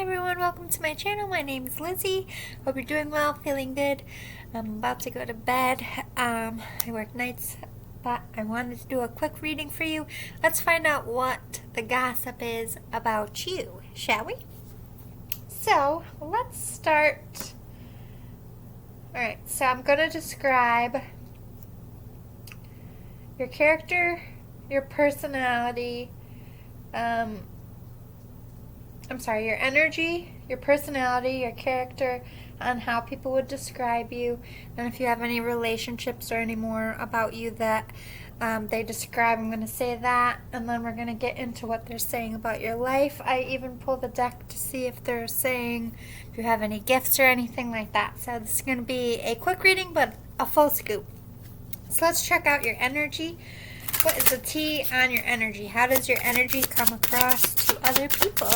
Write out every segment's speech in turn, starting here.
everyone, welcome to my channel. My name is Lizzie. Hope you're doing well, feeling good. I'm about to go to bed. I work nights, but I wanted to do a quick reading for you. Let's find out what the gossip is about you, shall we? So, let's start. Alright, so I'm going to describe your character, your personality, your energy, your personality, your character, and how people would describe you. And if you have any relationships or any more about you that they describe, I'm going to say that. And then we're going to get into what they're saying about your life. I even pulled the deck to see if they're saying if you have any gifts or anything like that. So this is going to be a quick reading, but a full scoop. So let's check out your energy. What is the tea on your energy? How does your energy come across to other people?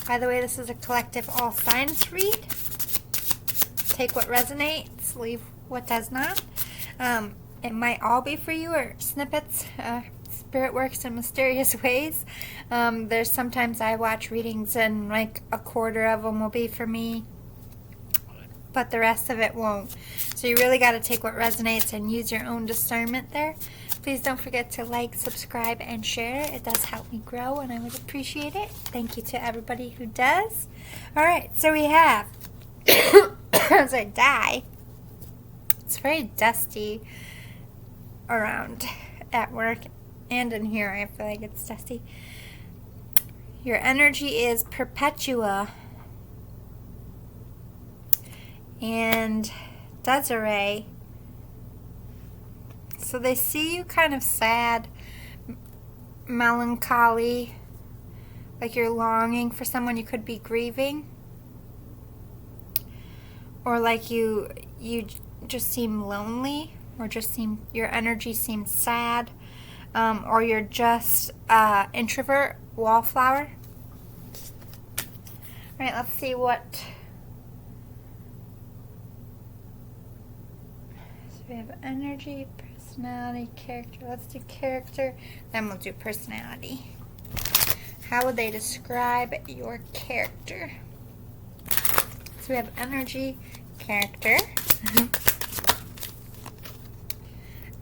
By the way, this is a collective all signs read. Take what resonates, leave what does not. It might all be for you, or snippets. Spirit works in mysterious ways. There's sometimes I watch readings and like a quarter of them will be for me, but the rest of it won't. So you really got to take what resonates and use your own discernment there. Please don't forget to like, subscribe, and share. It does help me grow, and I would appreciate it. Thank you to everybody who does. All right, so we have, as I die, it's very dusty around at work and in here. I feel like it's dusty. Your energy is Perpetua and Desiree. So they see you kind of sad, melancholy, like you're longing for someone. You could be grieving, or like you just seem lonely, or your energy seems sad, or you're just introvert, wallflower. All right, let's see what. So we have energy, personality, character. Let's do character, then we'll do personality. How would they describe your character? So we have energy, character.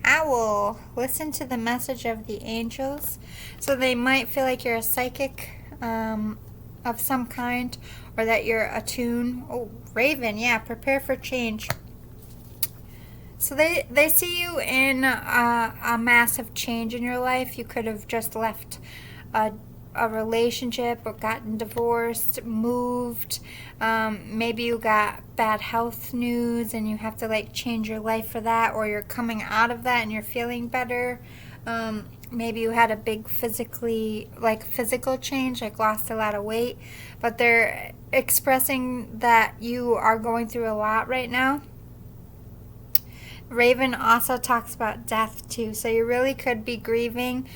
Owl, listen to the message of the angels. So they might feel like you're a psychic of some kind, or that you're attuned. Oh, raven, yeah, prepare for change. So they see you in a massive change in your life. You could have just left a relationship or gotten divorced, moved. Maybe you got bad health news and you have to like change your life for that, or you're coming out of that and you're feeling better. Maybe you had a big physical change, like lost a lot of weight, but they're expressing that you are going through a lot right now. Raven also talks about death too, so you really could be grieving.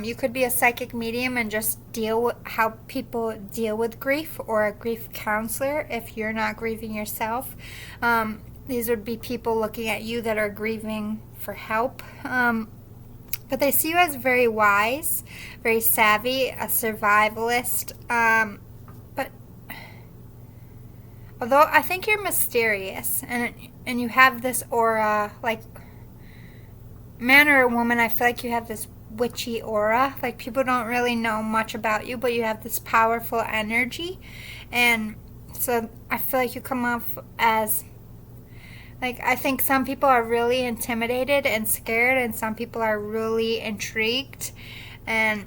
You could be a psychic medium and just deal with how people deal with grief, or a grief counselor if you're not grieving yourself. These would be people looking at you that are grieving for help. But they see you as very wise, very savvy, a survivalist. But although I think you're mysterious and you have this aura, like man or woman, I feel like you have this witchy aura. Like people don't really know much about you, but you have this powerful energy. And so I feel like you come off as, like, I think some people are really intimidated and scared, and some people are really intrigued. And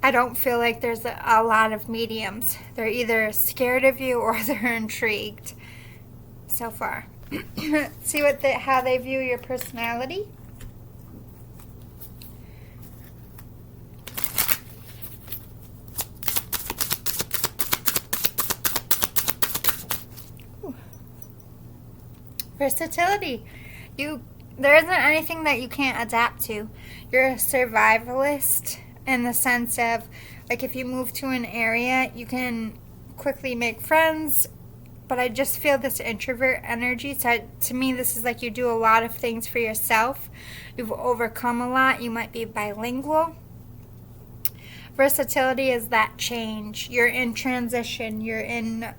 I don't feel like there's a lot of mediums. They're either scared of you or they're intrigued so far. See how they view your personality. Ooh. Versatility. There isn't anything that you can't adapt to. You're a survivalist in the sense of, like, if you move to an area, you can quickly make friends. But I just feel this introvert energy. So to me, this is like you do a lot of things for yourself. You've overcome a lot. You might be bilingual. Versatility is that change. You're in transition. You're in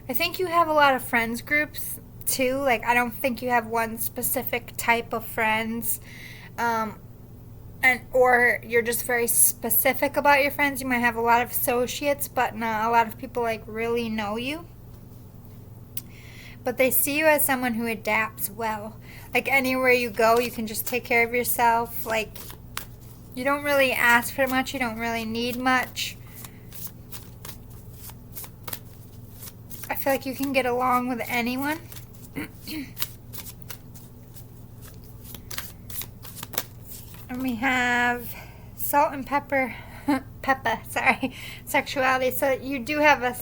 I think you have a lot of friends groups too. Like, I don't think you have one specific type of friends, or you're just very specific about your friends. You might have a lot of associates, but not a lot of people like really know you. But they see you as someone who adapts well. Like, anywhere you go, you can just take care of yourself. Like, you don't really ask for much. You don't really need much. I feel like you can get along with anyone. And we have salt and pepper, sexuality. So you do have a,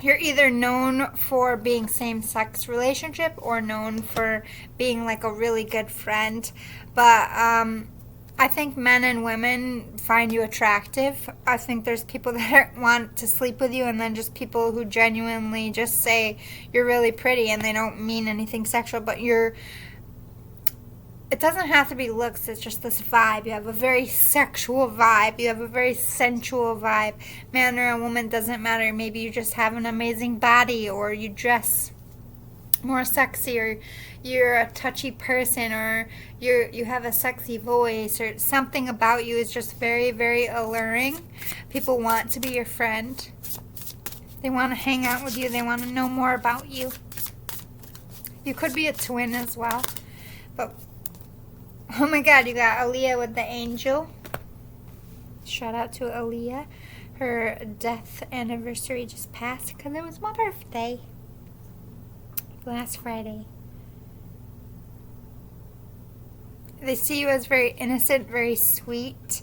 you're either known for being same-sex relationship or known for being like a really good friend. But I think men and women find you attractive. I think there's people that want to sleep with you, and then just people who genuinely just say you're really pretty and they don't mean anything sexual, but it doesn't have to be looks. It's just this vibe. You have a very sexual vibe. You have a very sensual vibe. Man or a woman, doesn't matter. Maybe you just have an amazing body, or you dress more sexy, or you're a touchy person, or you have a sexy voice, or something about you is just very, very alluring. People want to be your friend. They want to hang out with you. They want to know more about you. You could be a twin as well. But oh my God, you got Aaliyah with the angel. Shout out to Aaliyah. Her death anniversary just passed because it was my birthday last Friday. They see you as very innocent, very sweet,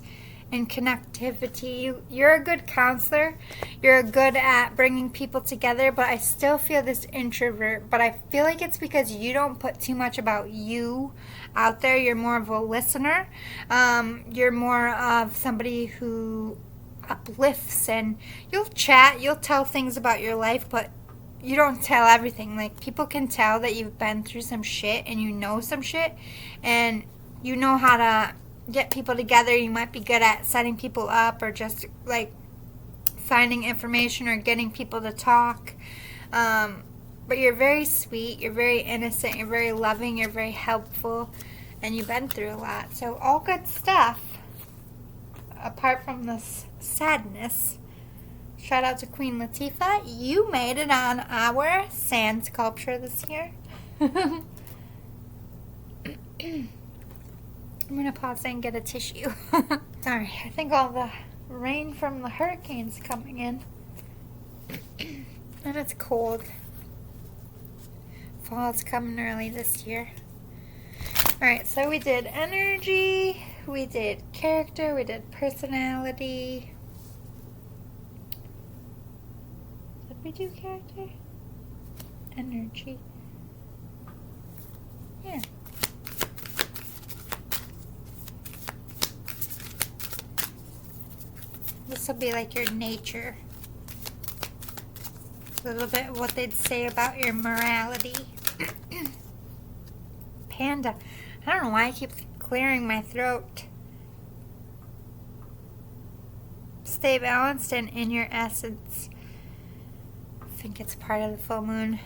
and connectivity. You're a good counselor. You're good at bringing people together, but I still feel this introvert. But I feel like it's because you don't put too much about you out there. You're more of a listener. You're more of somebody who uplifts, and you'll chat, you'll tell things about your life, but you don't tell everything. Like, people can tell that you've been through some shit and you know some shit, and you know how to get people together. You might be good at setting people up, or just like finding information or getting people to talk. But you're very sweet, you're very innocent, you're very loving, you're very helpful, and you've been through a lot. So all good stuff, apart from this sadness. Shout out to Queen Latifah. You made it on our sand sculpture this year. I'm going to pause and get a tissue. Sorry, I think all the rain from the hurricane's coming in. And it's cold. Fall's coming early this year. Alright, so we did energy, we did character, we did personality. Did we do character? Energy. Yeah. This will be like your nature. A little bit of what they'd say about your morality. Panda. I don't know why I keep clearing my throat. Stay balanced and in your essence. I think it's part of the full moon.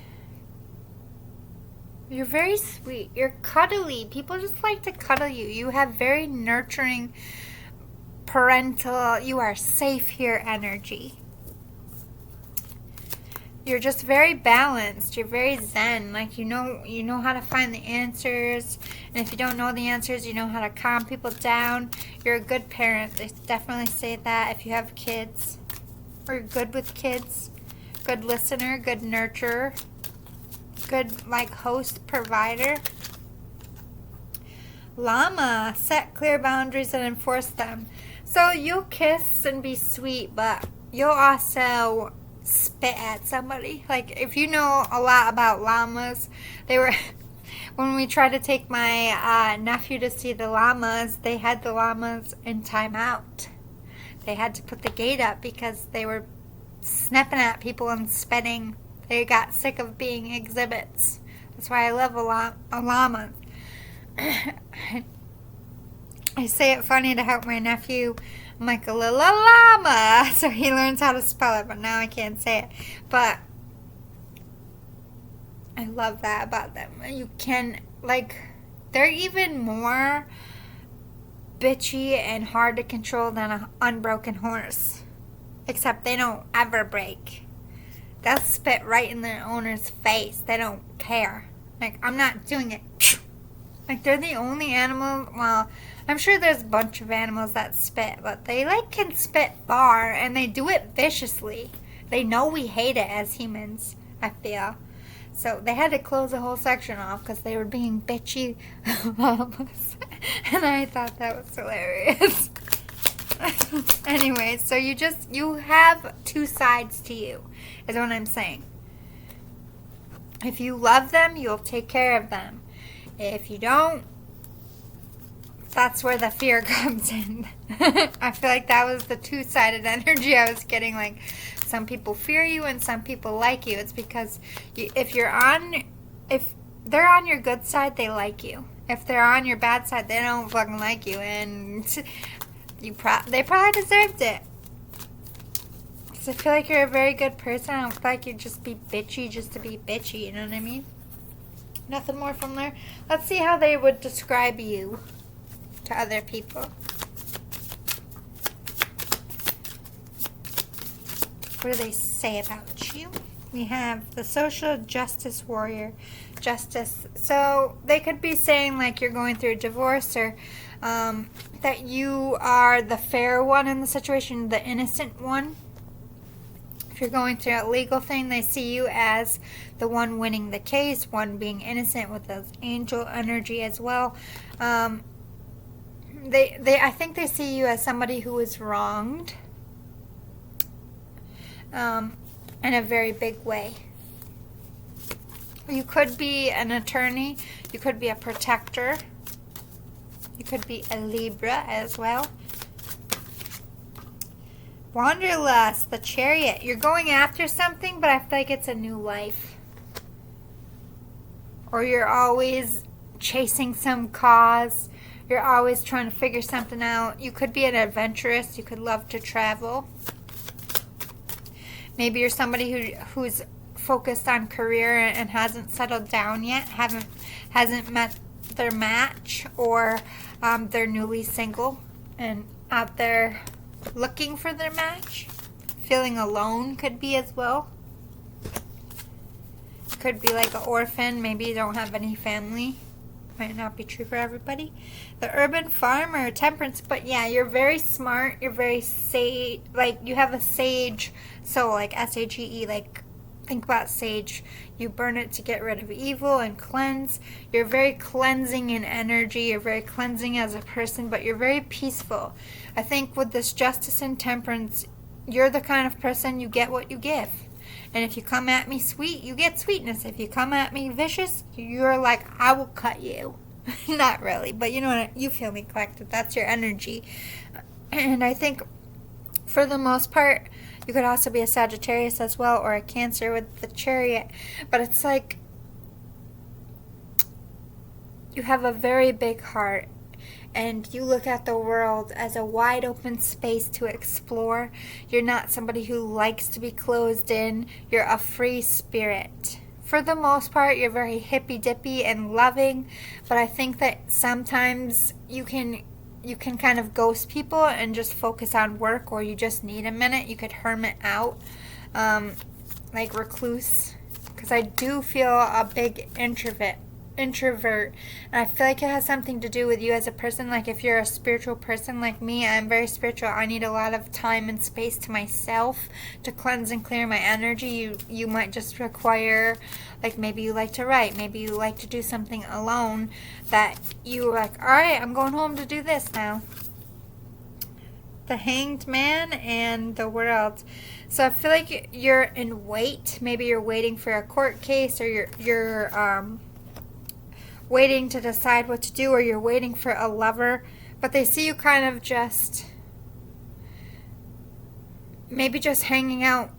You're very sweet. You're cuddly. People just like to cuddle you. You have very nurturing, parental, you are safe here energy. You're just very balanced. You're very zen. Like, you know how to find the answers. And if you don't know the answers, you know how to calm people down. You're a good parent. They definitely say that if you have kids. Or you're good with kids. Good listener. Good nurturer. Good, like, host, provider. Llama. Set clear boundaries and enforce them. So you'll kiss and be sweet, but you'll also spit at somebody. Like, if you know a lot about llamas, they were when we tried to take my nephew to see the llamas, they had the llamas in timeout. They had to put the gate up because they were snapping at people and spitting. They got sick of being exhibits. That's why I love llamas. I say it funny to help my nephew. I'm like a little llama, so he learns how to spell it, but now I can't say it. But I love that about them. You can, like, they're even more bitchy and hard to control than an unbroken horse. Except they don't ever break. They'll spit right in their owner's face. They don't care. Like, I'm not doing it. Like, they're the only animal, well, I'm sure there's a bunch of animals that spit, but they, like, can spit far, and they do it viciously. They know we hate it as humans, I feel. So they had to close the whole section off because they were being bitchy llamas. And I thought that was hilarious. Anyway, so you have two sides to you, is what I'm saying. If you love them, you'll take care of them. If you don't, that's where the fear comes in. I feel like that was the two-sided energy I was getting. Like, some people fear you and some people like you. It's because if they're on your good side, they like you. If they're on your bad side, they don't fucking like you. And they probably deserved it. Because I feel like you're a very good person. I don't feel like you'd just be bitchy just to be bitchy. You know what I mean? Nothing more from there. Let's see how they would describe you to other people. What do they say about you? We have the social justice warrior. Justice. So they could be saying like you're going through a divorce, or that you are the fair one in the situation, the innocent one. If you're going through a legal thing, they see you as the one winning the case, one being innocent with those angel energy as well. I think they see you as somebody who was wronged in a very big way. You could be an attorney. You could be a protector. You could be a Libra as well. Wanderlust, the Chariot. You're going after something, but I feel like it's a new life. Or you're always chasing some cause. You're always trying to figure something out. You could be an adventurous. You could love to travel. Maybe you're somebody who's focused on career and hasn't settled down yet. Hasn't met their match, or they're newly single and out there looking for their match. Feeling alone could be as well. Could be like an orphan. Maybe you don't have any family. Might not be true for everybody. The urban farmer, temperance. But yeah, you're very smart. You're very sage. Like, you have a sage soul, like S-A-G-E. Like, think about sage. You burn it to get rid of evil and cleanse. You're very cleansing in energy. You're very cleansing as a person, but you're very peaceful. I think with this justice and temperance, you're the kind of person you get what you give. And if you come at me sweet, you get sweetness. If you come at me vicious, you're like, I will cut you. Not really, but you know what? You feel me, collective. That's your energy. And I think for the most part, you could also be a Sagittarius as well, or a Cancer with the Chariot. But it's like you have a very big heart, and you look at the world as a wide open space to explore. You're not somebody who likes to be closed in. You're a free spirit. For the most part, you're very hippy-dippy and loving, but I think that sometimes you can kind of ghost people and just focus on work, or you just need a minute. You could hermit out, like recluse, because I do feel a big introvert, and I feel like it has something to do with you as a person. Like, if you're a spiritual person like me, I'm very spiritual. I need a lot of time and space to myself to cleanse and clear my energy. You might just require, like, maybe you like to write, maybe you like to do something alone, that you're like, all right, I'm going home to do this now. The Hanged Man and the World. So I feel like you're in wait. Maybe you're waiting for a court case, or you're waiting to decide what to do, or you're waiting for a lover, but they see you kind of just maybe just hanging out,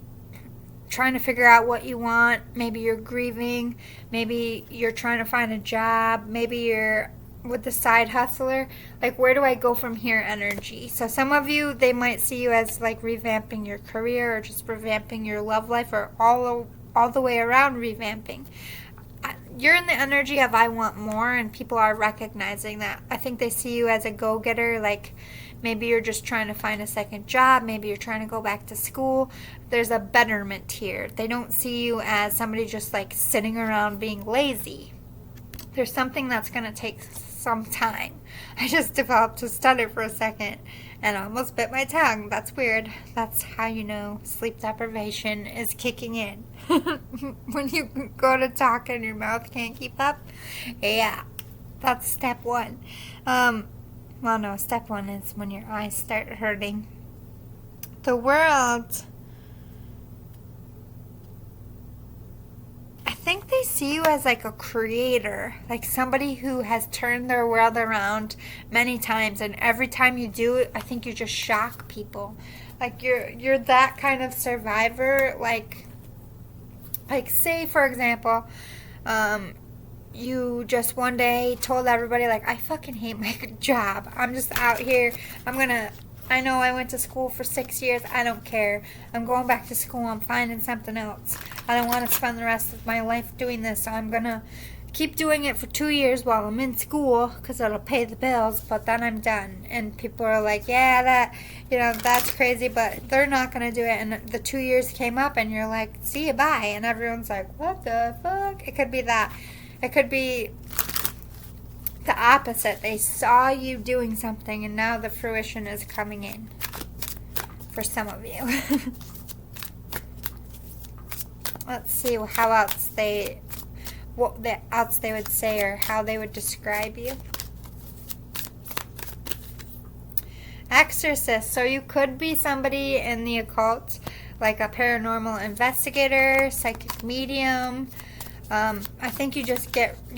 trying to figure out what you want. Maybe you're grieving, maybe you're trying to find a job, maybe you're with the side hustler, like where do I go from here energy. So some of you, they might see you as like revamping your career or just revamping your love life, or all the way around revamping. You're in the energy of I want more, and people are recognizing that. I think they see you as a go-getter, like maybe you're just trying to find a second job, maybe you're trying to go back to school. There's a betterment here. They don't see you as somebody just like sitting around being lazy. There's something that's going to take some time. I just developed a stutter for a second and almost bit my tongue. That's weird. That's how you know sleep deprivation is kicking in. When you go to talk and your mouth can't keep up. Yeah, that's step one. Well, no, step one is when your eyes start hurting. The world, I think they see you as like a creator, like somebody who has turned their world around many times, and every time you do it, I think you just shock people. Like you're that kind of survivor. Like say for example, you just one day told everybody like, I fucking hate my job. I'm just out here. I know I went to school for 6 years. I don't care. I'm going back to school. I'm finding something else. I don't want to spend the rest of my life doing this. So I'm going to keep doing it for 2 years while I'm in school because it'll pay the bills. But then I'm done. And people are like, yeah, that's crazy. But they're not going to do it. And the 2 years came up and you're like, see you, bye. And everyone's like, what the fuck? It could be that. It could be the opposite. They saw you doing something and now the fruition is coming in for some of you. Let's see what else they would say or how they would describe you. Exorcist. So you could be somebody in the occult, like a paranormal investigator, psychic medium. I think you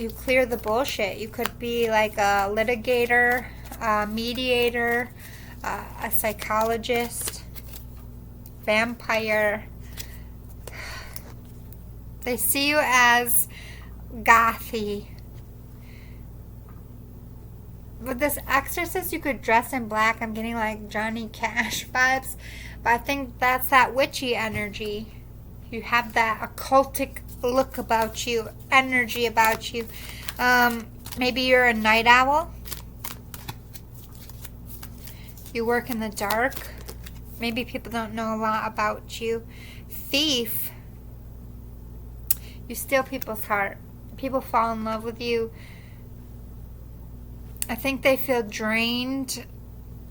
clear the bullshit. You could be like a litigator, a mediator, a psychologist, vampire. They see you as gothy. With this exorcist, you could dress in black. I'm getting like Johnny Cash vibes. But I think that's that witchy energy. You have that occultic look about you, energy about you. Maybe you're a night owl. You work in the dark. Maybe people don't know a lot about you. Thief. You steal people's heart. People fall in love with you. I think they feel drained.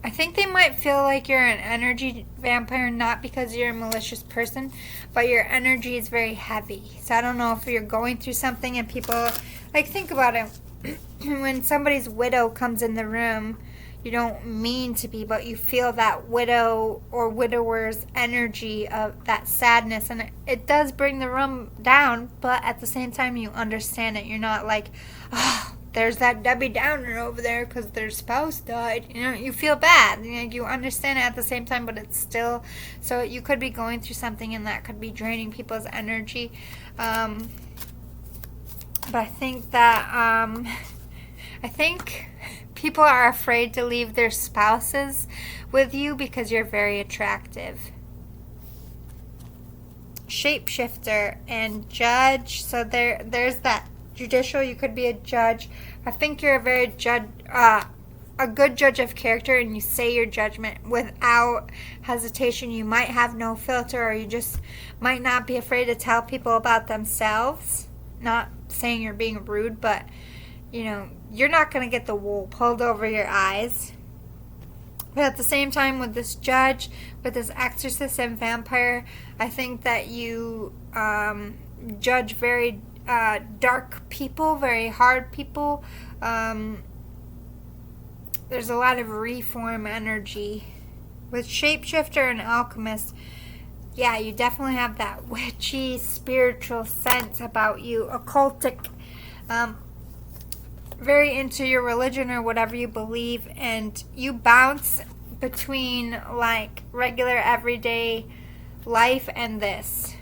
I think they might feel like you're an energy vampire, not because you're a malicious person, but your energy is very heavy. So I don't know if you're going through something and people, like, think about it. When somebody's widow comes in the room, you don't mean to be, but you feel that widow or widower's energy of that sadness. And it does bring the room down, but at the same time, you understand it. You're not like, oh, there's that Debbie Downer over there because their spouse died. You feel bad. You understand it at the same time, but it's still, so you could be going through something and that could be draining people's energy. But I think that, people are afraid to leave their spouses with you because you're very attractive. Shapeshifter and judge. So there's that. Judicial, you could be a judge. I think you're a good judge of character, and you say your judgment without hesitation. You might have no filter, or you just might not be afraid to tell people about themselves. Not saying you're being rude, but you're not going to get the wool pulled over your eyes. But at the same time, with this judge, with this exorcist and vampire, I think that you judge very dark people, very hard people. There's a lot of reform energy. With shapeshifter and alchemist, yeah, you definitely have that witchy spiritual sense about you, occultic, very into your religion or whatever you believe, and you bounce between like regular everyday life and this.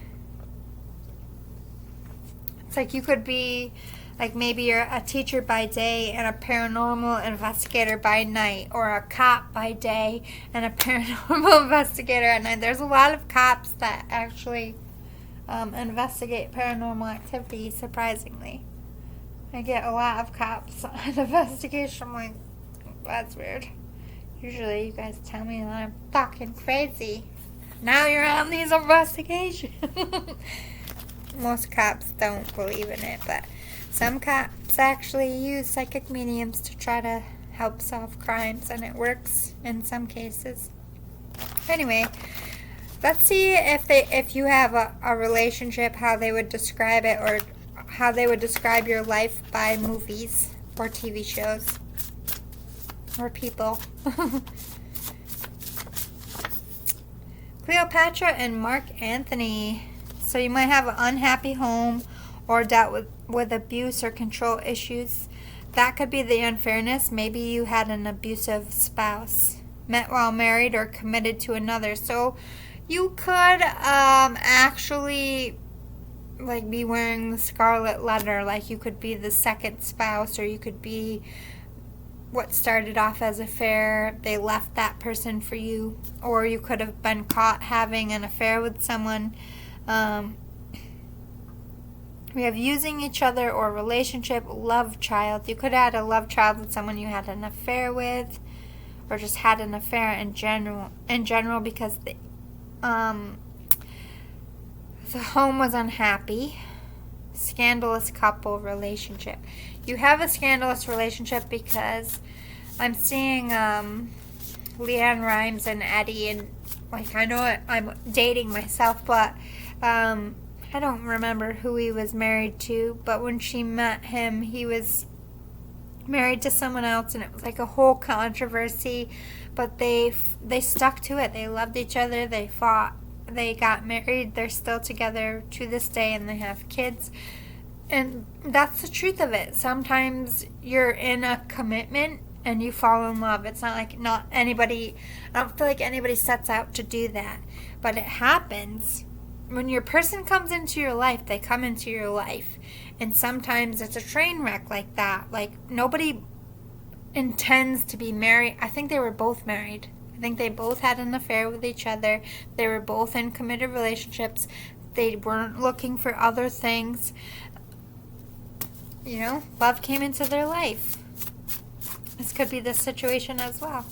It's like you could be Like maybe you're a teacher by day and a paranormal investigator by night, or a cop by day and a paranormal investigator at night. There's a lot of cops that actually investigate paranormal activity, surprisingly. I get a lot of cops on investigation. I'm like, that's weird. Usually you guys tell me that I'm fucking crazy. Now you're on these investigations. Most cops don't believe in it, but some cops actually use psychic mediums to try to help solve crimes, and it works in some cases. Anyway, let's see if you have a relationship, how they would describe it, or how they would describe your life by movies or TV shows or people. Cleopatra and Mark Anthony. So you might have an unhappy home or dealt with abuse or control issues. That could be the unfairness. Maybe you had an abusive spouse, met while married, or committed to another. So you could actually like be wearing the scarlet letter. Like you could be the second spouse, or you could be what started off as an affair. They left that person for you, or you could have been caught having an affair with someone. We have using each other or relationship, love child. You could have had a love child with someone you had an affair with, or just had an affair in general because the home was unhappy. Scandalous couple relationship. You have a scandalous relationship because I'm seeing Leanne Rimes and Eddie, and like I know I'm dating myself, but I don't remember who he was married to, but when she met him, he was married to someone else, and it was like a whole controversy, but they stuck to it. They loved each other. They fought. They got married. They're still together to this day, and they have kids. And that's the truth of it. Sometimes you're in a commitment and you fall in love. It's not like I don't feel like anybody sets out to do that, but it happens. When your person comes into your life, they come into your life. And sometimes it's a train wreck like that. Like, nobody intends to be married. I think they were both married. I think they both had an affair with each other. They were both in committed relationships. They weren't looking for other things. You know, love came into their life. This could be the situation as well.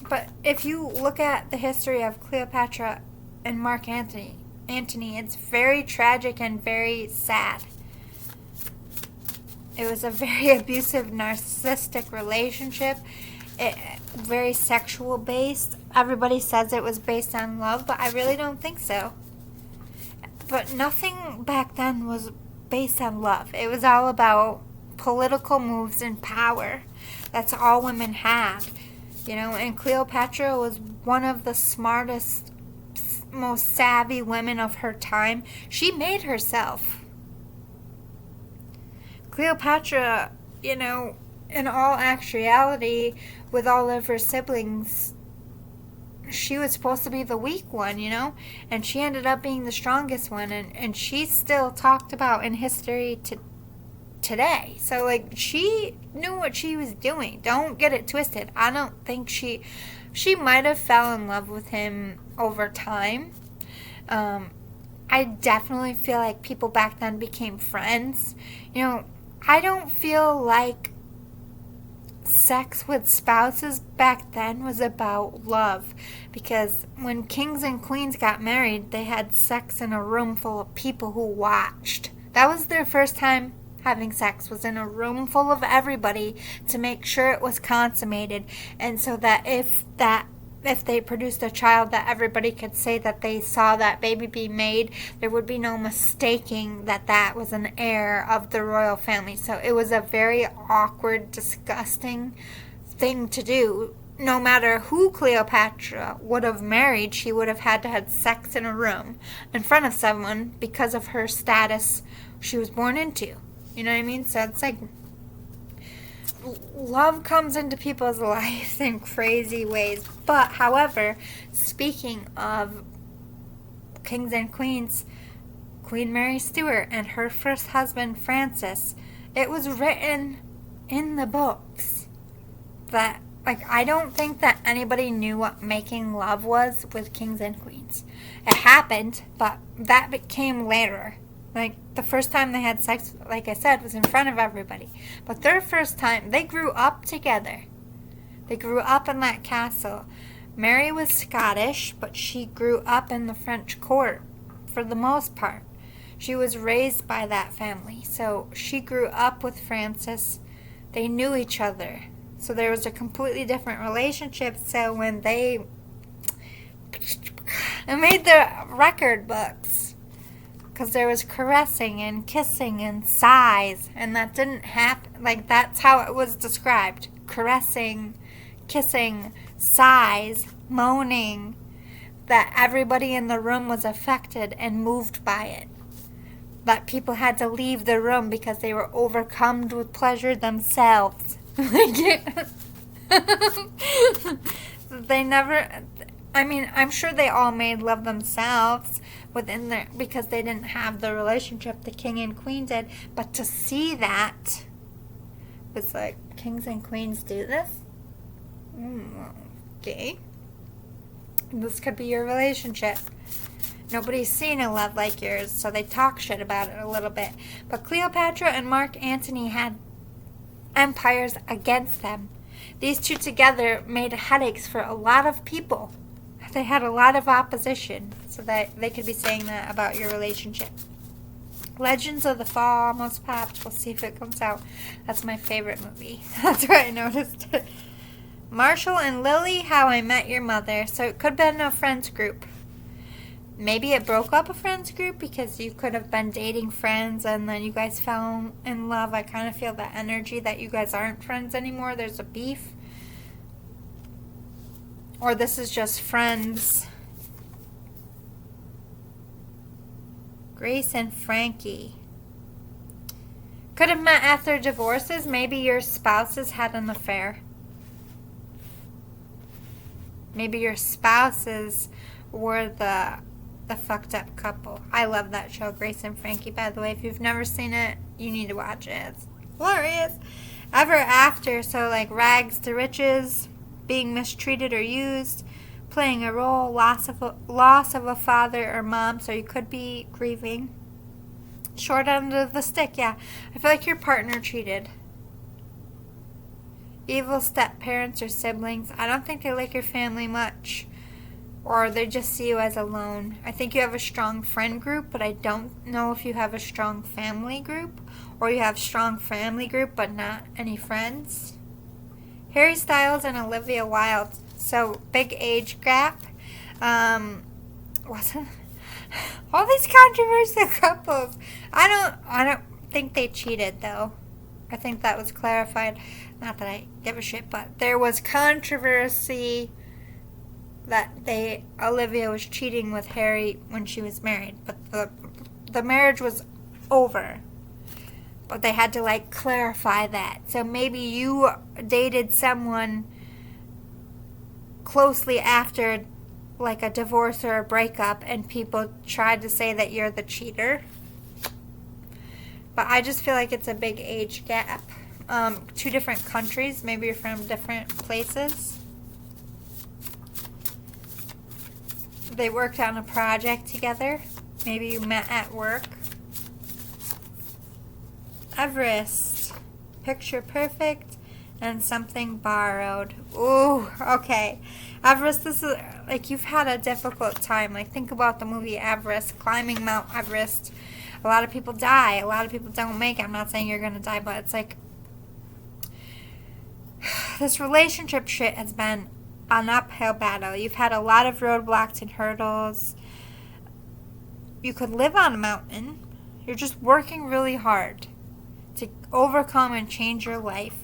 But if you look at the history of Cleopatra and Mark Anthony, it's very tragic and very sad. It was a very abusive, narcissistic relationship. Very sexual based. Everybody says it was based on love, but I really don't think so. But nothing back then was based on love. It was all about political moves and power. That's all women had. You know, and Cleopatra was one of the smartest, most savvy women of her time. She made herself. Cleopatra, you know, in all actuality, with all of her siblings, she was supposed to be the weak one, you know, and she ended up being the strongest one, and she's still talked about in history today. So, like, she knew what she was doing. Don't get it twisted. I don't think she might have fell in love with him over time. I definitely feel like people back then became friends. You know, I don't feel like sex with spouses back then was about love, because when kings and queens got married, they had sex in a room full of people who watched. That was their first time having sex, was in a room full of everybody to make sure it was consummated, and so that if they produced a child, that everybody could say that they saw that baby be made. There would be no mistaking that was an heir of the royal family. So it was a very awkward, disgusting thing to do. No matter who Cleopatra would have married, she would have had to have sex in a room in front of someone because of her status she was born into. You know what I mean? So it's like, love comes into people's lives in crazy ways. But, however, speaking of kings and queens, Queen Mary Stuart and her first husband, Francis. It was written in the books that, like, I don't think that anybody knew what making love was with kings and queens. It happened, but that came later. Like, the first time they had sex, like I said, was in front of everybody. But their first time, they grew up together. They grew up in that castle. Mary was Scottish, but she grew up in the French court for the most part. She was raised by that family. So she grew up with Francis. They knew each other. So there was a completely different relationship. So when they made the record books, because there was caressing and kissing and sighs, and that didn't happen. Like, that's how it was described. Caressing, kissing, sighs, moaning, that everybody in the room was affected and moved by it. That people had to leave the room because they were overcome with pleasure themselves. They never, I mean, I'm sure they all made love themselves within their, because they didn't have the relationship the king and queen did. But to see that was like, kings and queens do this? Okay. This could be your relationship. Nobody's seen a love like yours, so they talk shit about it a little bit. But Cleopatra and Mark Antony had empires against them. These two together made headaches for a lot of people. They had a lot of opposition, so that they could be saying that about your relationship. Legends of the Fall almost popped. We'll see if it comes out. That's my favorite movie. That's where I noticed it. Marshall and Lily, How I Met Your Mother. So it could have been a friends group. Maybe it broke up a friends group because you could have been dating friends and then you guys fell in love. I kind of feel that energy that you guys aren't friends anymore. There's a beef. Or this is just friends. Grace and Frankie. Could have met after divorces. Maybe your spouses had an affair. Maybe your spouses were the fucked up couple. I love that show, Grace and Frankie, by the way. If you've never seen it, you need to watch it. It's glorious. Ever after, so like rags to riches, being mistreated or used, playing a role, loss of a father or mom, so you could be grieving. Short end of the stick, yeah. I feel like your partner cheated. Evil step-parents or siblings. I don't think they like your family much. Or they just see you as alone. I think you have a strong friend group, but I don't know if you have a strong family group. Or you have strong family group, but not any friends. Harry Styles and Olivia Wilde. So, big age gap. Wasn't all these controversial couples. I don't think they cheated, though. I think that was clarified. Not that I give a shit, but there was controversy that Olivia was cheating with Harry when she was married, but the marriage was over. But they had to like clarify that. So maybe you dated someone closely after like a divorce or a breakup and people tried to say that you're the cheater. But I just feel like it's a big age gap. 2 different countries. Maybe you're from different places. They worked on a project together. Maybe you met at work. Everest. Picture perfect and something borrowed. Ooh, okay. Everest, this is like you've had a difficult time. Like think about the movie Everest, climbing Mount Everest. A lot of people die. A lot of people don't make it. I'm not saying you're going to die, but it's like this relationship shit has been an uphill battle. You've had a lot of roadblocks and hurdles. You could live on a mountain. You're just working really hard to overcome and change your life.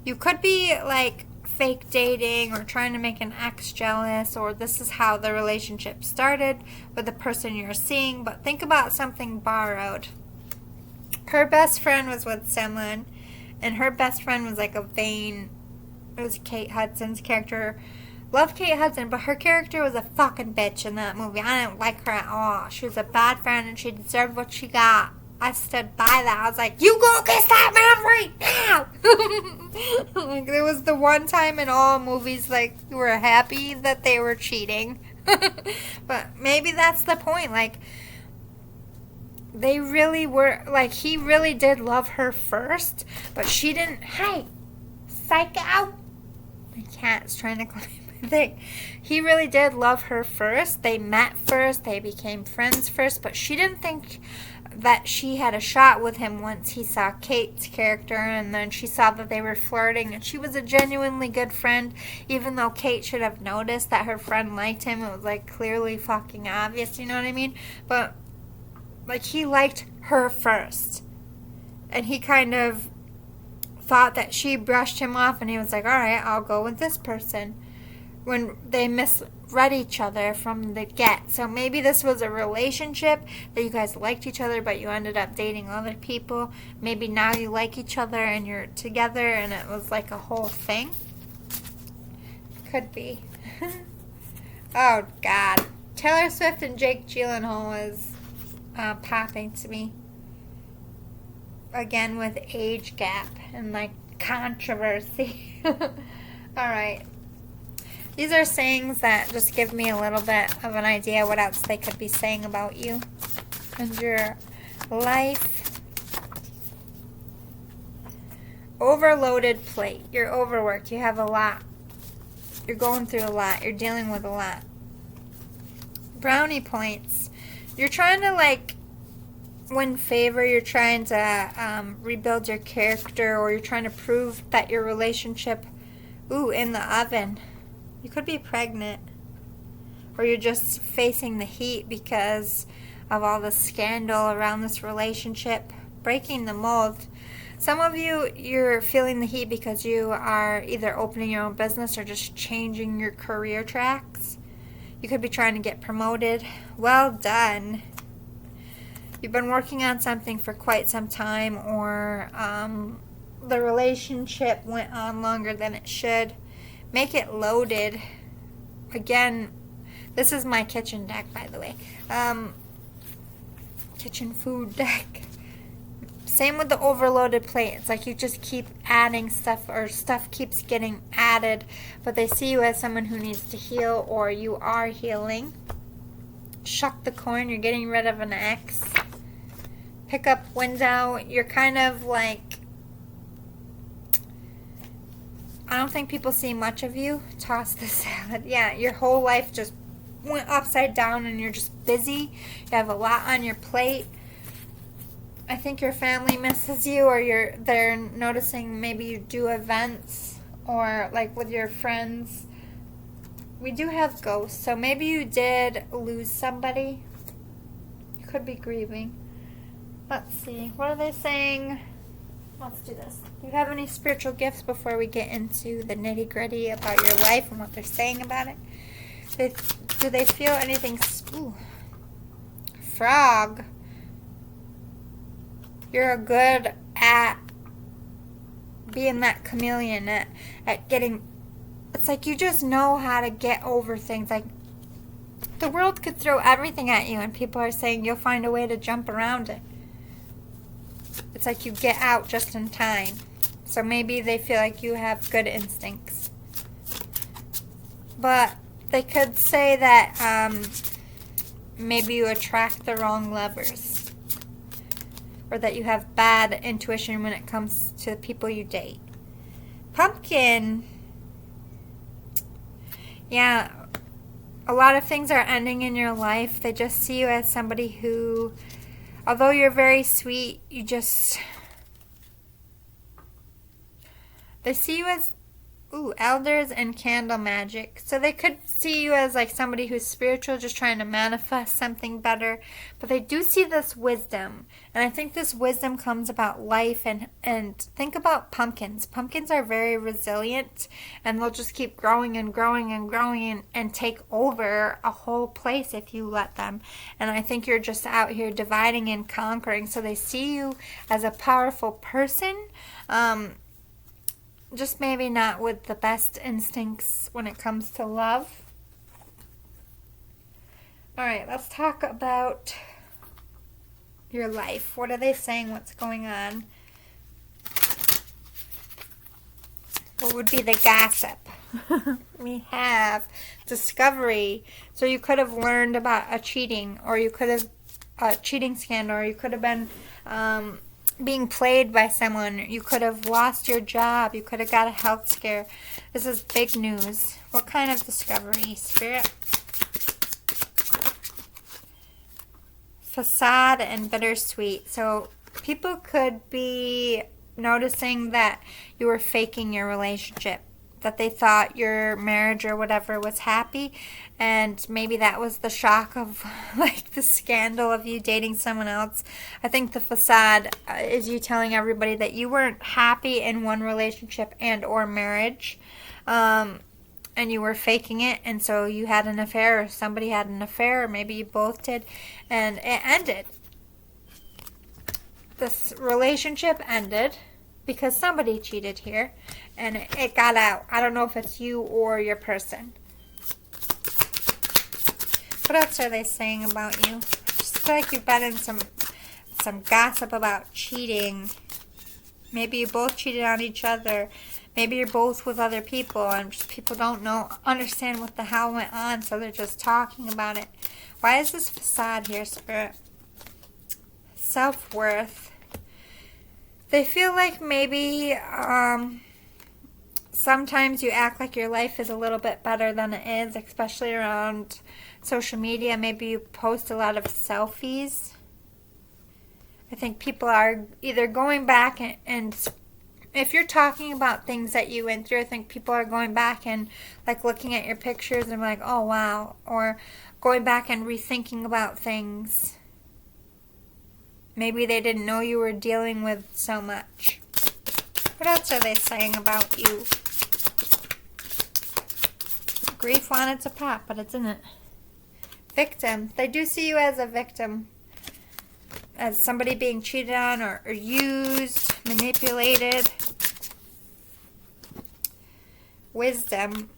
You could be like fake dating or trying to make an ex jealous, or this is how the relationship started with the person you're seeing, but think about something borrowed. Her best friend was with someone, and her best friend was like a vain, it was Kate Hudson's character, love Kate Hudson, but her character was a fucking bitch in that movie. I didn't like her at all. She was a bad friend and she deserved what she got. I stood by that. I was like, you go kiss that man right now! Like, there was the one time in all movies, like, you were happy that they were cheating. But maybe that's the point. Like, they really were, like, he really did love her first, but she didn't. Hey, psych out. My cat's trying to climb my thing. He really did love her first. They met first. They became friends first, but she didn't think that she had a shot with him once he saw Kate's character, and then she saw that they were flirting, and she was a genuinely good friend, even though Kate should have noticed that her friend liked him. It was, like, clearly fucking obvious, you know what I mean? But, like, he liked her first, and he kind of thought that she brushed him off, and he was like, alright, I'll go with this person, when they misread each other from the get. So maybe this was a relationship that you guys liked each other, but you ended up dating other people. Maybe now you like each other and you're together and it was like a whole thing. Could be. Oh, God. Taylor Swift and Jake Gyllenhaal is popping to me. Again with age gap and, like, controversy. Alright. These are sayings that just give me a little bit of an idea what else they could be saying about you and your life. Overloaded plate. You're overworked. You have a lot. You're going through a lot. You're dealing with a lot. Brownie points. You're trying to, like, win favor. You're trying to rebuild your character, or you're trying to prove that your relationship, in the oven. You could be pregnant, or you're just facing the heat because of all the scandal around this relationship, breaking the mold. Some of you, you're feeling the heat because you are either opening your own business or just changing your career tracks. You could be trying to get promoted. Well done. You've been working on something for quite some time, or the relationship went on longer than it should. Make it loaded. Again, this is my kitchen deck, by the way. Kitchen food deck. Same with the overloaded plate. It's like you just keep adding stuff, or stuff keeps getting added, but they see you as someone who needs to heal, or you are healing. Shuck the corn. You're getting rid of an ex. Pick up window. You're kind of like, I don't think people see much of you. Toss the salad. Yeah, your whole life just went upside down and you're just busy. You have a lot on your plate. I think your family misses you, or they're noticing maybe you do events, or like with your friends. We do have ghosts, so maybe you did lose somebody. You could be grieving. Let's see. What are they saying? Let's do this. Do you have any spiritual gifts before we get into the nitty-gritty about your life and what they're saying about it? Do they feel anything? Ooh. Frog. You're good at being that chameleon, at getting... It's like you just know how to get over things. Like, the world could throw everything at you and people are saying you'll find a way to jump around it. It's like you get out just in time. So maybe they feel like you have good instincts. But they could say that maybe you attract the wrong lovers. Or that you have bad intuition when it comes to the people you date. Pumpkin. Yeah, a lot of things are ending in your life. They just see you as somebody who, although you're very sweet, they see you as, elders and candle magic. So they could see you as like somebody who's spiritual, just trying to manifest something better. But they do see this wisdom. And I think this wisdom comes about life. And think about pumpkins. Pumpkins are very resilient. And they'll just keep growing and growing and growing and take over a whole place if you let them. And I think you're just out here dividing and conquering. So they see you as a powerful person. just maybe not with the best instincts when it comes to love. All right, let's talk about your life. What are they saying? What's going on? What would be the gossip? We have discovery. So you could have learned about a cheating, or you could have a cheating scandal, or you could have been being played by someone. You could have lost your job. You could have got a health scare. This is big news. What kind of discovery, Spirit? Facade and bittersweet. So people could be noticing that you were faking your relationship, that they thought your marriage or whatever was happy, and maybe that was the shock of like the scandal of you dating someone else. I think the facade is you telling everybody that you weren't happy in one relationship and or marriage, and you were faking it, and so you had an affair, or somebody had an affair, or maybe you both did, and it ended. This relationship ended because somebody cheated here, and it got out. I don't know if it's you or your person. What else are they saying about you? Just feel like you've been in some gossip about cheating. Maybe you both cheated on each other. Maybe you're both with other people, and just people don't understand what the hell went on, so they're just talking about it. Why is this facade here, Spirit? Self-worth. They feel like maybe sometimes you act like your life is a little bit better than it is, especially around social media. Maybe you post a lot of selfies. I think people are either going back and if you're talking about things that you went through, I think people are going back and like looking at your pictures and like, oh wow, or going back and rethinking about things. Maybe they didn't know you were dealing with so much. What else are they saying about you? Grief wanted to pop, but it didn't. Victim. They do see you as a victim. As somebody being cheated on or used, manipulated. Wisdom.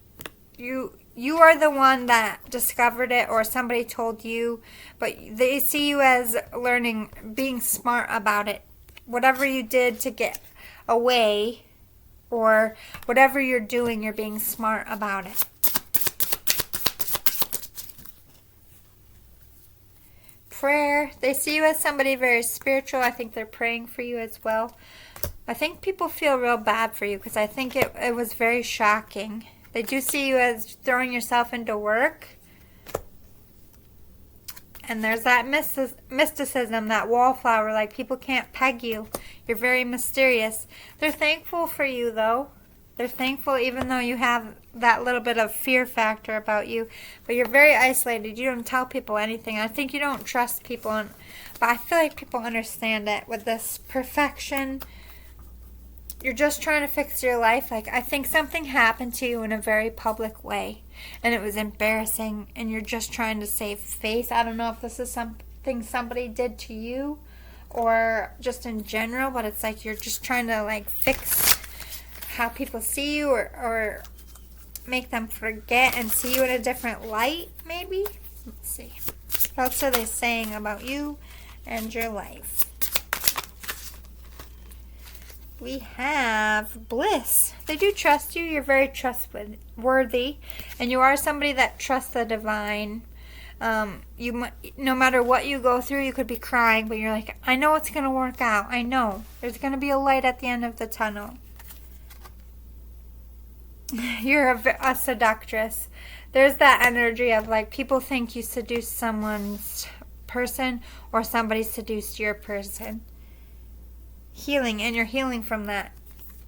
You are the one that discovered it, or somebody told you, but they see you as learning, being smart about it. Whatever you did to get away, or whatever you're doing, you're being smart about it. Prayer. They see you as somebody very spiritual. I think they're praying for you as well. I think people feel real bad for you because I think it was very shocking. They do see you as throwing yourself into work. And there's that mysticism, that wallflower, like people can't peg you. You're very mysterious. They're thankful for you, though. They're thankful even though you have that little bit of fear factor about you. But you're very isolated. You don't tell people anything. I think you don't trust people. But I feel like people understand it with this perfection. You're just trying to fix your life. Like, I think something happened to you in a very public way, and it was embarrassing, and you're just trying to save face. I don't know if this is something somebody did to you or just in general, but it's like you're just trying to, like, fix how people see you or make them forget and see you in a different light, maybe? Let's see. What else are they saying about you and your life? We have bliss. They do trust you. You're very trustworthy, and you are somebody that trusts the divine. No matter what you go through, you could be crying, but you're like, I know it's going to work out. I know. There's going to be a light at the end of the tunnel. You're a seductress. There's that energy of like people think you seduced someone's person or somebody seduced your person. Healing, and you're healing from that.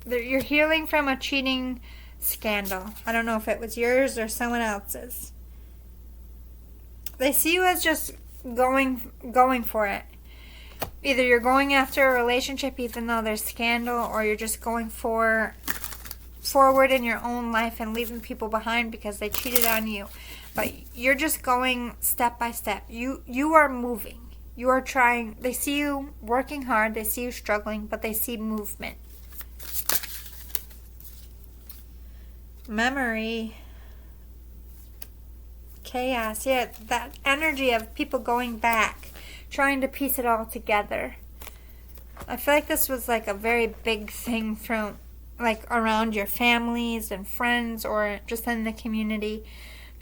You're healing from a cheating scandal. I don't know if it was yours or someone else's. They see you as just going for it. Either you're going after a relationship even though there's scandal, or you're just going forward in your own life and leaving people behind because they cheated on you. But you're just going step by step. You are moving. You are trying. They see you working hard. They see you struggling, but they see movement. memory, chaos. Yeah, that energy of people going back, trying to piece it all together. I feel like this was like a very big thing from like around your families and friends or just in the community.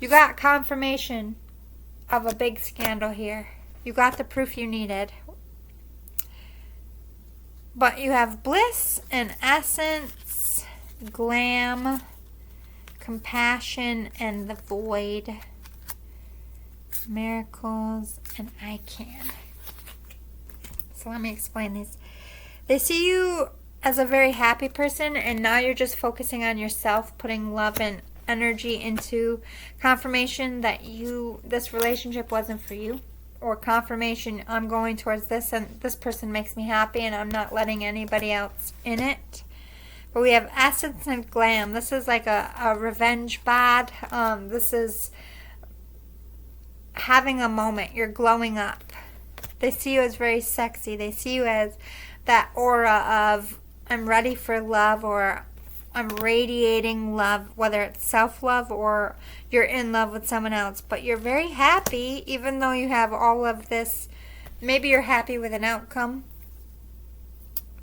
You got confirmation of a big scandal here. You got the proof you needed. But you have bliss and essence, glam, compassion, and the void. Miracles, and I can. So let me explain these. They see you as a very happy person, and now you're just focusing on yourself, putting love and energy into confirmation that this relationship wasn't for you, or confirmation I'm going towards this and this person makes me happy and I'm not letting anybody else in it. But we have essence and glam. This is like a revenge bod. This is having a moment. You're glowing up. They see you as very sexy. They see you as that aura of I'm ready for love, or I'm radiating love, whether it's self-love or you're in love with someone else. But you're very happy, even though you have all of this. Maybe you're happy with an outcome.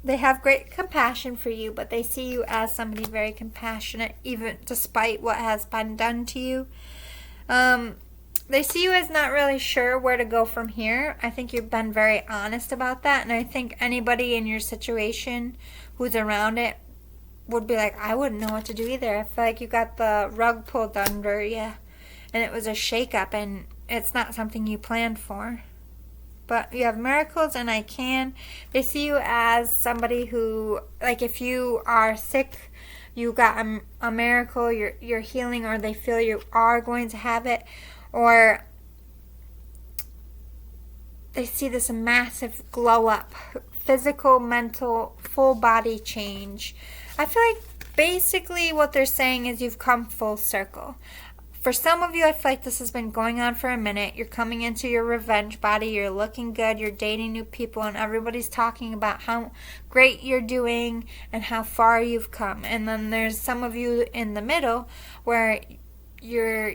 They have great compassion for you, but they see you as somebody very compassionate, even despite what has been done to you. They see you as not really sure where to go from here. I think you've been very honest about that, and I think anybody in your situation who's around it would be like, I wouldn't know what to do either. I feel like you got the rug pulled under you, and it was a shake-up, and it's not something you planned for. But you have miracles, and I can. They see you as somebody who, like if you are sick, you got a miracle, you're healing, or they feel you are going to have it. Or they see this massive glow up, physical, mental, full body change. I feel like basically what they're saying is you've come full circle. For some of you, I feel like this has been going on for a minute. You're coming into your revenge body. You're looking good. You're dating new people. And everybody's talking about how great you're doing and how far you've come. And then there's some of you in the middle where you're,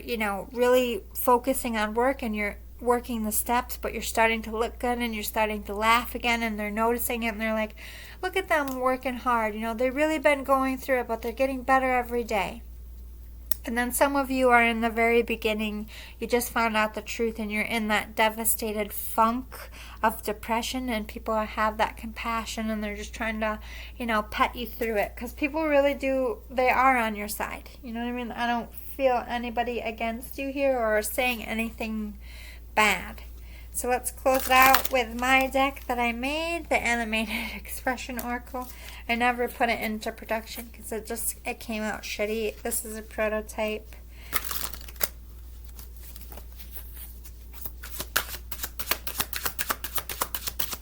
really focusing on work and you're working the steps, but you're starting to look good and you're starting to laugh again, and they're noticing it and they're like, look at them working hard. They've really been going through it, but they're getting better every day. And then some of you are in the very beginning. You just found out the truth and you're in that devastated funk of depression, and people have that compassion and they're just trying to, pet you through it, because people really they are on your side. You know what I mean? I don't feel anybody against you here or saying anything bad. So let's close it out with my deck that I made, the Animated Expression Oracle. I never put it into production because it came out shitty. This is a prototype.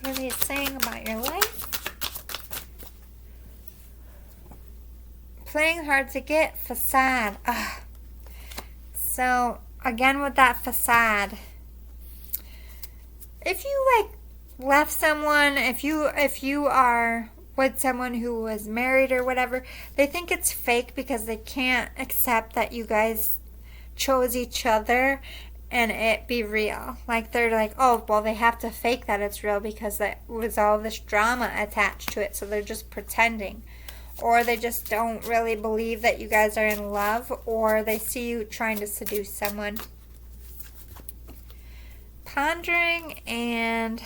What are they saying about your life? Playing hard to get, facade. Ugh. So again with that facade, if you left someone, if you are with someone who was married or whatever, they think it's fake because they can't accept that you guys chose each other and it be real. Like they're like, oh, well, they have to fake that it's real because there was all this drama attached to it, so they're just pretending. Or they just don't really believe that you guys are in love, or they see you trying to seduce someone. Pondering, and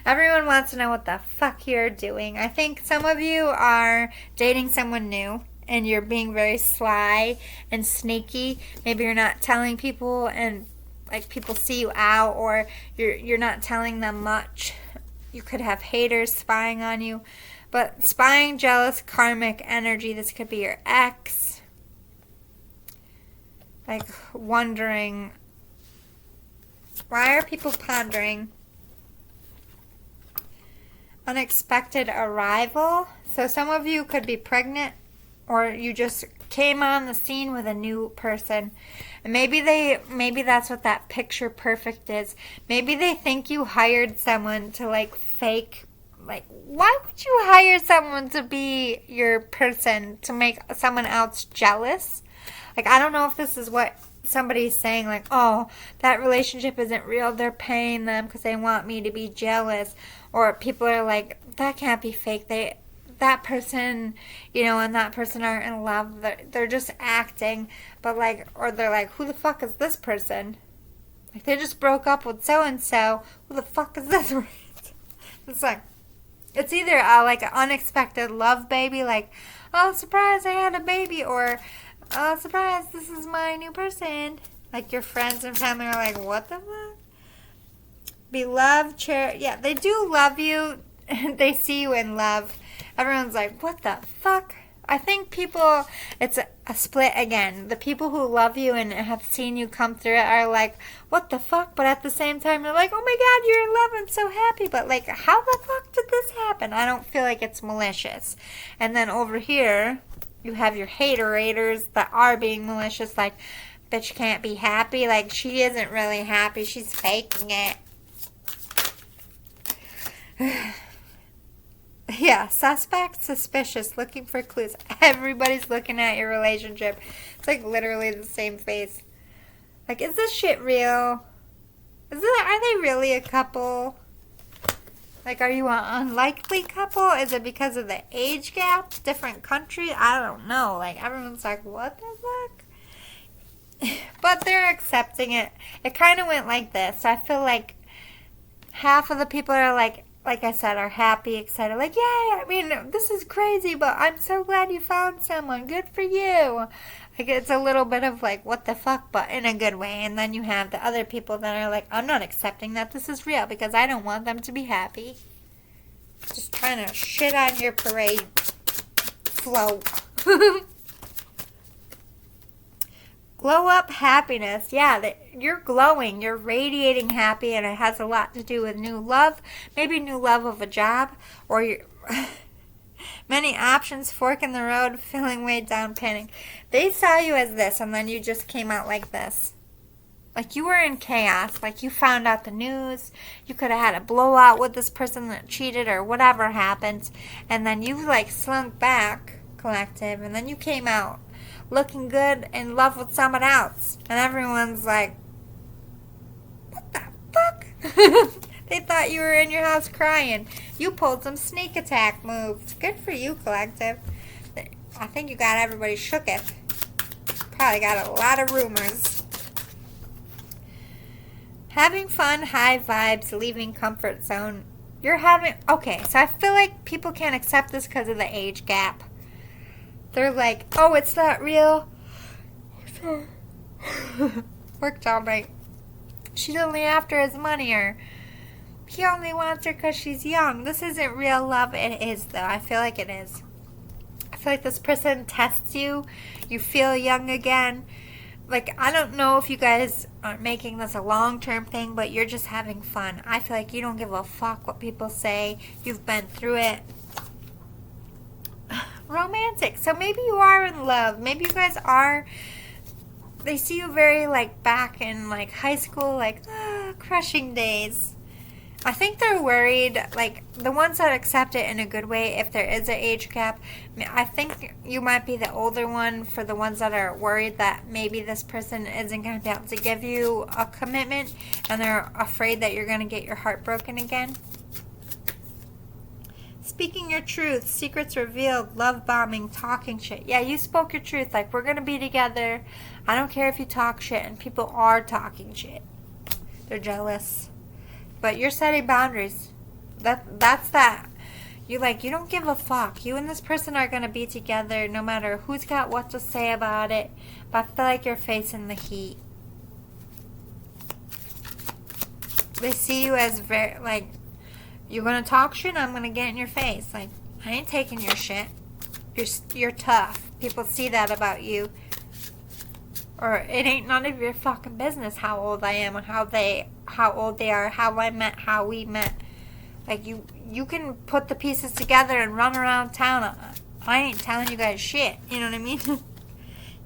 everyone wants to know what the fuck you're doing. I think some of you are dating someone new and you're being very sly and sneaky. Maybe you're not telling people, and people see you out, or you're not telling them much. You could have haters spying on you. But spying, jealous, karmic energy. This could be your ex. Wondering, why are people pondering? Unexpected arrival. So some of you could be pregnant, or you just came on the scene with a new person. And maybe that's what that picture perfect is. Maybe they think you hired someone to fake like, why would you hire someone to be your person to make someone else jealous? Like, I don't know if this is what somebody's saying, like, oh, that relationship isn't real. They're paying them because they want me to be jealous. Or people are like, that can't be fake. That person, and that person aren't in love. They're just acting. But, like, or they're like, who the fuck is this person? Like, they just broke up with so-and-so. Who the fuck is this? It's like, it's either like an unexpected love baby, like, oh, surprise, I had a baby, or, oh, surprise, this is my new person. Like, your friends and family are like, what the fuck? Beloved, yeah, they do love you. They see you in love. Everyone's like, what the fuck? I think people, it's a split again. The people who love you and have seen you come through it are like, what the fuck? But at the same time, they're like, oh my God, you're in love. I'm so happy. But like, how the fuck did this happen? I don't feel like it's malicious. And then over here, you have your hater-raters that are being malicious. Like, bitch can't be happy. Like, she isn't really happy. She's faking it. Yeah, suspect, suspicious, looking for clues. Everybody's looking at your relationship. It's like literally the same face. Like, is this shit real? Are they really a couple? Like, are you an unlikely couple? Is it because of the age gap? Different country? I don't know. Like, everyone's like, what the fuck? But they're accepting it. It kind of went like this. I feel like half of the people are like I said, are happy, excited, like, yay, I mean, this is crazy, but I'm so glad you found someone. Good for you. Like, it's a little bit of like, what the fuck, but in a good way. And then you have the other people that are like, I'm not accepting that this is real because I don't want them to be happy. Just trying to shit on your parade flow. Glow up happiness. Yeah, you're glowing. You're radiating happy, and it has a lot to do with new love. Maybe new love of a job, or your many options, fork in the road, feeling weighed down, panic. They saw you as this, and then you just came out like this. Like, you were in chaos. Like, you found out the news. You could have had a blowout with this person that cheated or whatever happened. And then you, like, slunk back, collective, and then you came out looking good, in love with someone else. And everyone's like, what the fuck? They thought you were in your house crying. You pulled some sneak attack moves. Good for you, collective. I think you got everybody shooketh. Probably got a lot of rumors. Having fun, high vibes, leaving comfort zone. Okay, so I feel like people can't accept this because of the age gap. They're like, oh, it's not real. Worked all night. She's only after his money, or he only wants her because she's young. This isn't real love. It is, though. I feel like it is. I feel like this person tests you. You feel young again. Like, I don't know if you guys are making this a long-term thing, but you're just having fun. I feel like you don't give a fuck what people say. You've been through it. Romantic. So maybe you are in love. Maybe you guys are. They see you very like back in like high school, like crushing days. I think they're worried, like the ones that accept it in a good way. If there is an age gap, I think you might be the older one. For the ones that are worried that maybe this person isn't going to be able to give you a commitment, and they're afraid that you're going to get your heart broken again. Speaking your truth, secrets revealed, love bombing, talking shit. Yeah, you spoke your truth. Like, we're going to be together. I don't care if you talk shit. And people are talking shit. They're jealous. But you're setting boundaries. That's that. You don't give a fuck. You and this person are going to be together no matter who's got what to say about it. But I feel like you're facing the heat. They see you as very, like, you're going to talk shit, I'm going to get in your face. Like, I ain't taking your shit. You're tough. People see that about you. Or it ain't none of your fucking business how old I am and how old they are, how I met, how we met. Like, you can put the pieces together and run around town. I ain't telling you guys shit. You know what I mean?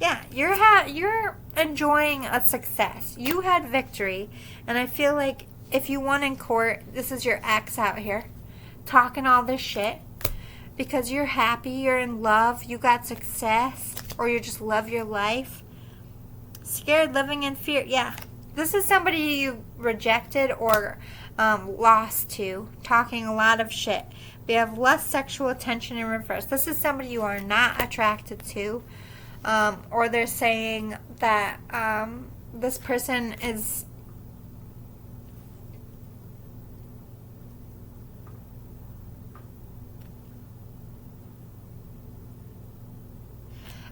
Yeah, you're enjoying a success. You had victory. And I feel like if you won in court, this is your ex out here. talking all this shit because you're happy, you're in love, you got success, or you just love your life. Scared, living in fear. Yeah. This is somebody you rejected or lost to, talking a lot of shit. We have less sexual attention in reverse. This is somebody you are not attracted to. Or they're saying that this person is...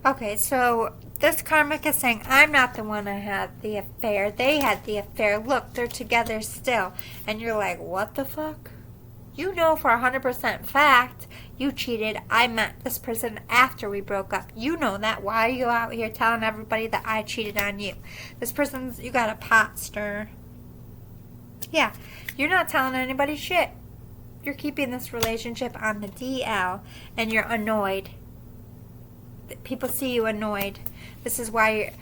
Okay, so this karmic is saying, I'm not the one that had the affair. They had the affair. Look, they're together still. And you're like, what the fuck? You know for 100% fact you cheated. I met this person after we broke up. You know that. Why are you out here telling everybody that I cheated on you? This person's, you got a pot stirrer. Yeah, you're not telling anybody shit. You're keeping this relationship on the DL and you're annoyed. People see you annoyed. This is why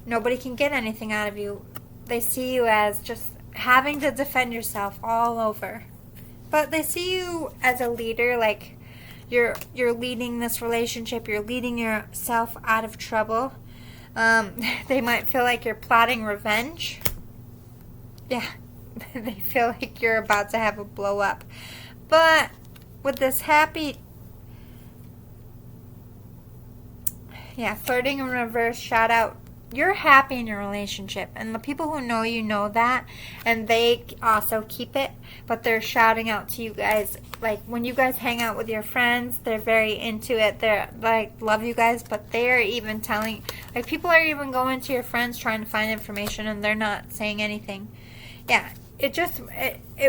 nobody can get anything out of you. They see you as just having to defend yourself all over. But they see you as a leader, like you're leading this relationship. You're leading yourself out of trouble. They might feel like you're plotting revenge. Yeah, they feel like you're about to have a blow up. But with this happy... Yeah, flirting in reverse, shout out. You're happy in your relationship. And the people who know you know that. And they also keep it. But they're shouting out to you guys. Like, when you guys hang out with your friends, they're very into it. They're, like, love you guys. But they're even telling... Like, people are even going to your friends trying to find information. And they're not saying anything. Yeah, it just...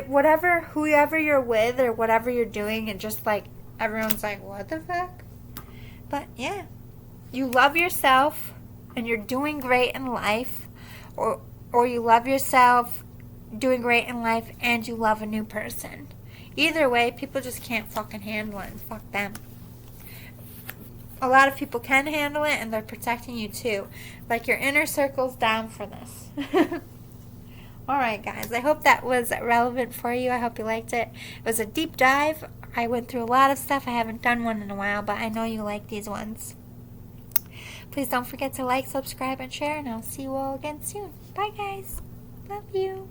whatever, whoever you're with or whatever you're doing, it just, like, everyone's like, what the fuck? But, yeah. You love yourself and you're doing great in life, or you love yourself, doing great in life, and you love a new person. Either way, people just can't fucking handle it, and fuck them. A lot of people can handle it and they're protecting you too. Like, your inner circle's down for this. Alright guys, I hope that was relevant for you. I hope you liked it. It was a deep dive. I went through a lot of stuff. I haven't done one in a while, but I know you like these ones. Please don't forget to like, subscribe, and share, and I'll see you all again soon. Bye, guys. Love you.